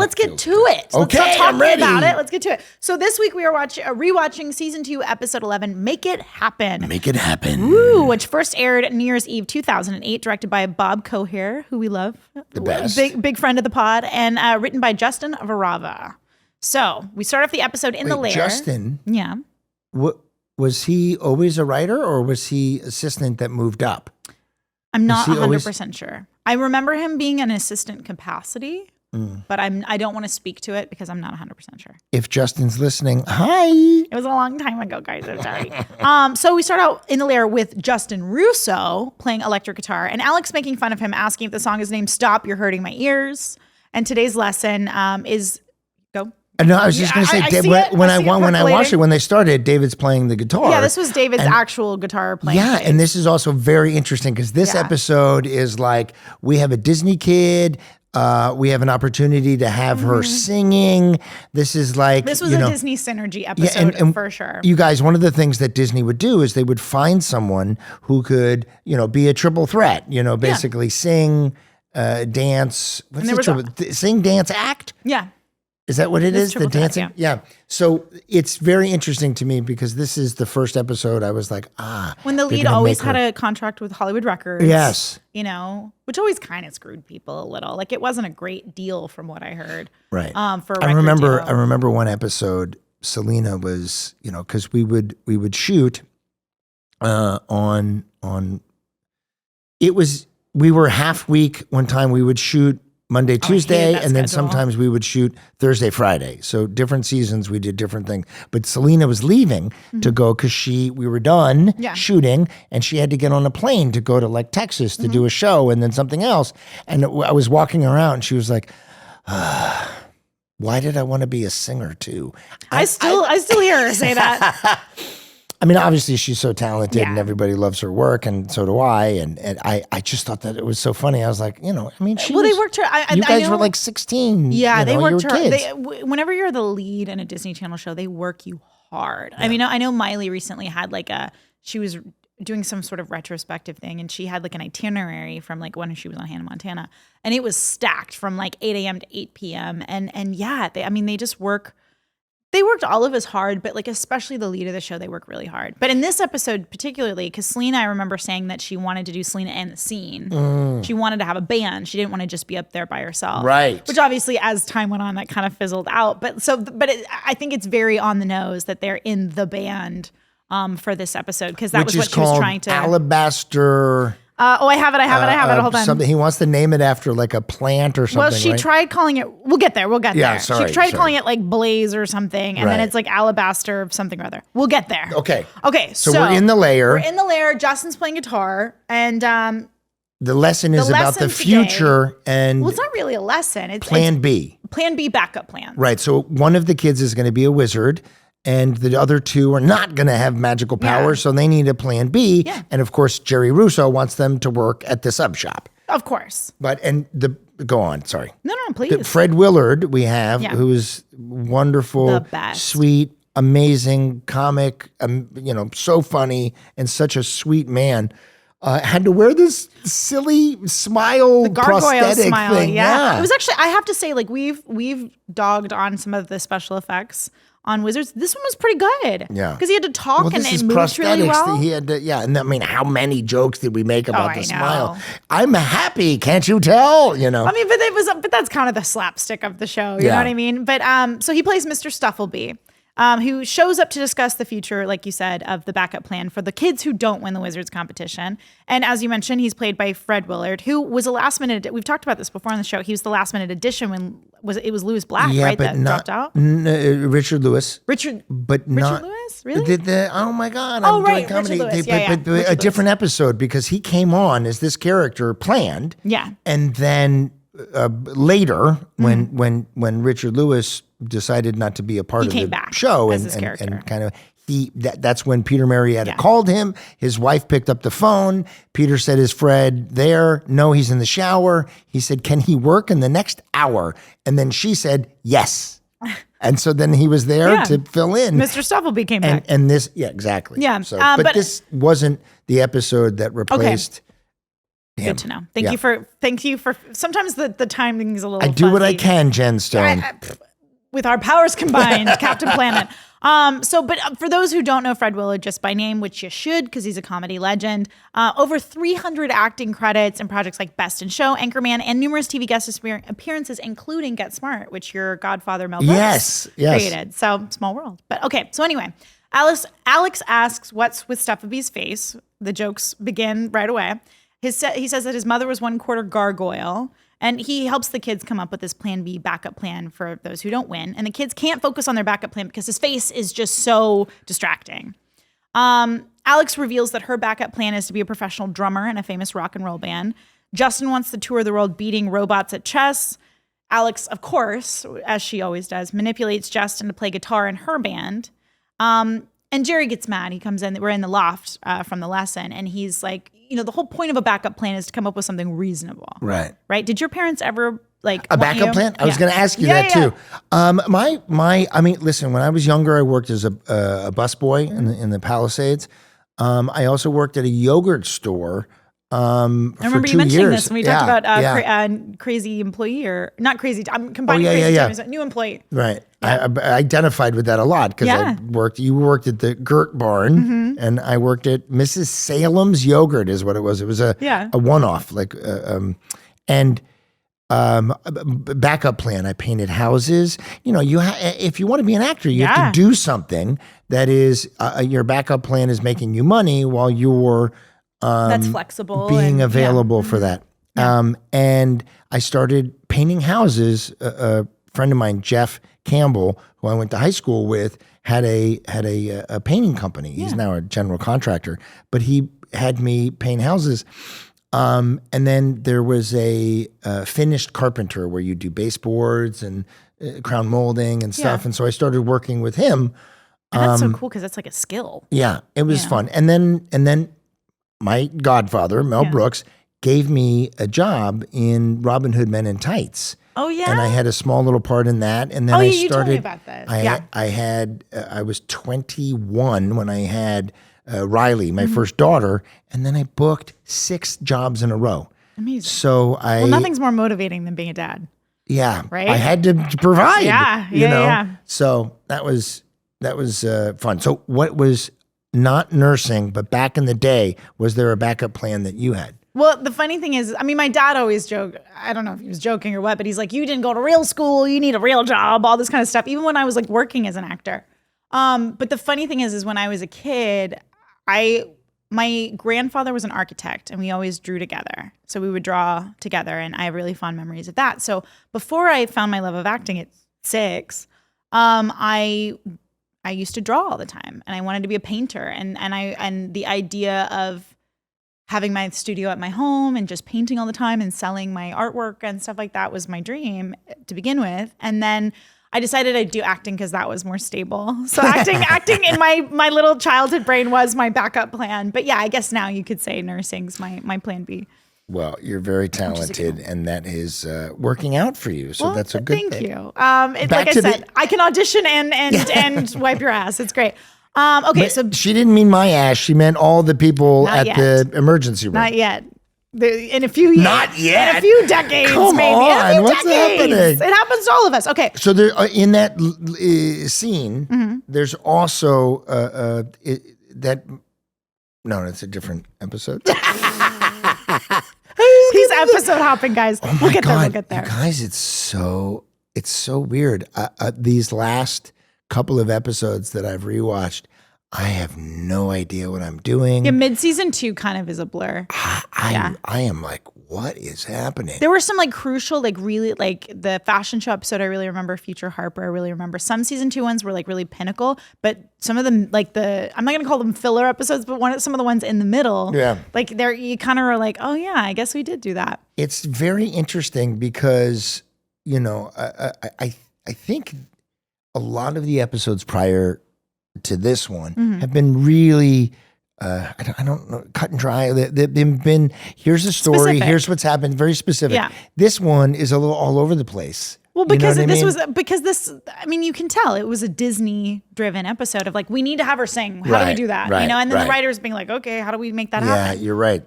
let's get to it. Okay, let's stop I'm ready. talking about it. Let's get to it. So this week we are rewatching season 2, episode 11, Make It Happen. Make It Happen. Woo, which first aired New Year's Eve 2008, directed by Bob Coher, who we love. The best. Big friend of the pod, and written by Justin Varava. So we start off the episode in the lair. Justin? Yeah. Was he always a writer, or was he assistant that moved up? I'm not 100% sure. I remember him being an assistant capacity, but I don't want to speak to it because I'm not 100% sure. If Justin's listening, hi. It was a long time ago, guys. I'm sorry. So we start out in the lair with Justin Russo playing electric guitar, and Alex making fun of him, asking if the song is named "Stop, You're Hurting My Ears." And today's lesson is go. No, I was just going to say, when I watched it, when they started, David's playing the guitar. Yeah, this was David's actual guitar playing. Yeah, and this is also very interesting because this episode is like, we have a Disney kid. We have an opportunity to have her singing. This is like, this was a Disney synergy episode and for sure. You guys, one of the things that Disney would do is they would find someone who could, be a triple threat, basically sing, dance. Sing, dance, act? Yeah. Is that what it is? The dancing? Threat, yeah. So it's very interesting to me because this is the first episode I was like, when the lead always had a contract with Hollywood Records. Yes. Which always kind of screwed people a little. Like, it wasn't a great deal from what I heard. Right. For I remember one episode, Selena was, because we would shoot on we were half week one time. We would shoot Monday, Tuesday, and then sometimes we would shoot Thursday, Friday. So different seasons, we did different things. But Selena was leaving to go because we were done shooting, and she had to get on a plane to go to like Texas to do a show and then something else. And I was walking around, and she was like, "Why did I want to be a singer too?" I still hear her say that. I mean, obviously she's so talented and everybody loves her work, and so do I. And I just thought that it was so funny. I was like, they worked her. You guys were like 16. Yeah, they worked her. Kids. Whenever you're the lead in a Disney Channel show, they work you hard. Yeah. I mean, I know Miley recently had she was doing some sort of retrospective thing, and she had like an itinerary from like when she was on Hannah Montana, and it was stacked from like 8 a.m. to 8 p.m. And yeah, they just work. They worked all of us hard, but like especially the lead of the show, they work really hard. But in this episode particularly, because Selena, I remember saying that she wanted to do Selena and the Scene. She wanted to have a band. She didn't want to just be up there by herself. Right. Which obviously, as time went on, that kind of fizzled out. I think it's very on the nose that they're in the band for this episode, because that was what she was trying to. Alabaster. I have it. Hold on. Something he wants to name it after like a plant or something. Well, she tried calling it. We'll get there. Yeah, sorry. She tried calling it like Blaze or something, and then it's like Alabaster something or other. We'll get there. Okay. So we're in the lair. We're in the lair. Justin's playing guitar, and the lesson is about the future and. Well, it's not really a lesson. It's Plan B. Plan B backup plan. Right. So one of the kids is going to be a wizard, and the other two are not going to have magical powers, so they need a plan B. Yeah. And of course, Jerry Russo wants them to work at the sub shop. Of course. Go on, sorry. No, please. Fred Willard we have, who is wonderful, the best. Sweet, amazing, comic, so funny, and such a sweet man. Had to wear this silly smile, prosthetic smile, thing. Yeah. It was actually, I have to say, like we've dogged on some of the special effects on Wizards. This one was pretty good. Yeah. Because he had to talk and it moved really well. He had to, and I mean, how many jokes did we make about the smile? I'm happy, can't you tell? I mean, but that's kind of the slapstick of the show. You know what I mean? But so he plays Mr. Stuffleby. Who shows up to discuss the future, like you said, of the backup plan for the kids who don't win the Wizards competition. And as you mentioned, he's played by Fred Willard, who was a last minute. We've talked about this before on the show. He was the last minute addition when it was Lewis Black, right? But that dropped out. Richard Lewis. Richard Lewis, really? Oh my God! I'm doing comedy. Richard Lewis. A different episode because he came on as this character planned. Yeah, and then later when Richard Lewis decided not to be a part of the show and kind of that's when Peter Marietta called him. His wife picked up the phone. Peter said, "Is Fred there?" "No, he's in the shower." He said, "Can he work in the next hour?" And then she said, "Yes." And so then he was there to fill in. Mr. Stuffleby came back. And this, exactly. Yeah. So, but this wasn't the episode that replaced Good to know. Thank you for sometimes the timing is a little I do fuzzy. what I can, Jen Stone. With our powers combined, Captain Planet. But for those who don't know Fred Willard just by name, which you should because he's a comedy legend, over 300 acting credits in projects like Best in Show, Anchorman, and numerous TV guest appearances, including Get Smart, which your godfather Mel Brooks created. So small world. But okay, so anyway, Alex asks what's with Steffaby's face. The jokes begin right away. He says that his mother was 1/4 gargoyle. And he helps the kids come up with this plan B backup plan for those who don't win. And the kids can't focus on their backup plan because his face is just so distracting. Alex reveals that her backup plan is to be a professional drummer in a famous rock and roll band. Justin wants to tour the world beating robots at chess. Alex, of course, as she always does, manipulates Justin to play guitar in her band. And Jerry gets mad. He comes in. We're in the loft from the lesson. And he's like, the whole point of a backup plan is to come up with something reasonable. Right. Did your parents ever a backup plan? I was going to ask you that too. Listen, when I was younger, I worked as a busboy in the Palisades. I also worked at a yogurt store. I remember you mentioning this when we talked about crazy employee or not crazy. I'm combining crazy new employee. Right. Yeah. I identified with that a lot because you worked at the Gert Barn and I worked at Mrs. Salem's Yogurt is what it was. It was a one-off backup plan. I painted houses. If you want to be an actor, you have to do something that is your backup plan is making you money while you're that's flexible, being available for that. And I started painting houses. A friend of mine, Jeff Campbell, who I went to high school with, had a painting company. He's now a general contractor, but he had me paint houses. And then there was a finished carpenter where you do baseboards and crown molding and stuff. And so I started working with him. And that's so cool because that's like a skill. Yeah, it was fun. And then my godfather, Mel Brooks, gave me a job in Robin Hood Men in Tights. Oh, yeah? And I had a small little part in that. And then I started. You told me about this. I was 21 when I had Riley, my first daughter. And then I booked 6 jobs in a row. Amazing. So nothing's more motivating than being a dad. Yeah. Right? I had to provide. Yeah. So that was fun. So what was not nursing, but back in the day, was there a backup plan that you had? Well, the funny thing is, my dad always joked, I don't know if he was joking or what, but he's like, you didn't go to real school, you need a real job, all this kind of stuff, even when I was working as an actor. But the funny thing is when I was a kid, my grandfather was an architect and we always drew together. So we would draw together and I have really fond memories of that. So before I found my love of acting at 6, I used to draw all the time and I wanted to be a painter and the idea of having my studio at my home and just painting all the time and selling my artwork and stuff like that was my dream to begin with. And then I decided I'd do acting because that was more stable. So acting in my little childhood brain was my backup plan. But yeah, I guess now you could say nursing's my plan B. Well, you're very talented, and that is working out for you. So that's a good thing. Thank you. Like I said, I can audition and wipe your ass. It's great. Okay, so she didn't mean my ass. She meant all the people the emergency room. Not yet. In a few years. Not yet. In a few decades, Come maybe. on. What's happening? It happens to all of us. Okay. So there, in that scene, there's also that. No, it's a different episode. He's episode hopping, guys. Oh my God. We'll get there. You guys, it's so weird. These last couple of episodes that I've rewatched, I have no idea what I'm doing. Yeah, mid-season 2 kind of is a blur. I am like, what is happening? There were some crucial, really the fashion show episode I really remember, Future Harper, I really remember. Some season 2 ones were really pinnacle, but some of them, I'm not going to call them filler episodes, but some of the ones in the middle, you kind of are like, oh yeah, I guess we did do that. It's very interesting because, I think a lot of the episodes prior to this one have been really I don't know, cut and dry. They've been here's the story, specific. Here's what's happened, very specific. Yeah. This one is a little all over the place. Well, because you can tell it was a Disney driven episode of we need to have her sing. How do we do that? And then the writers being like, okay, how do we make that happen? Yeah, you're right.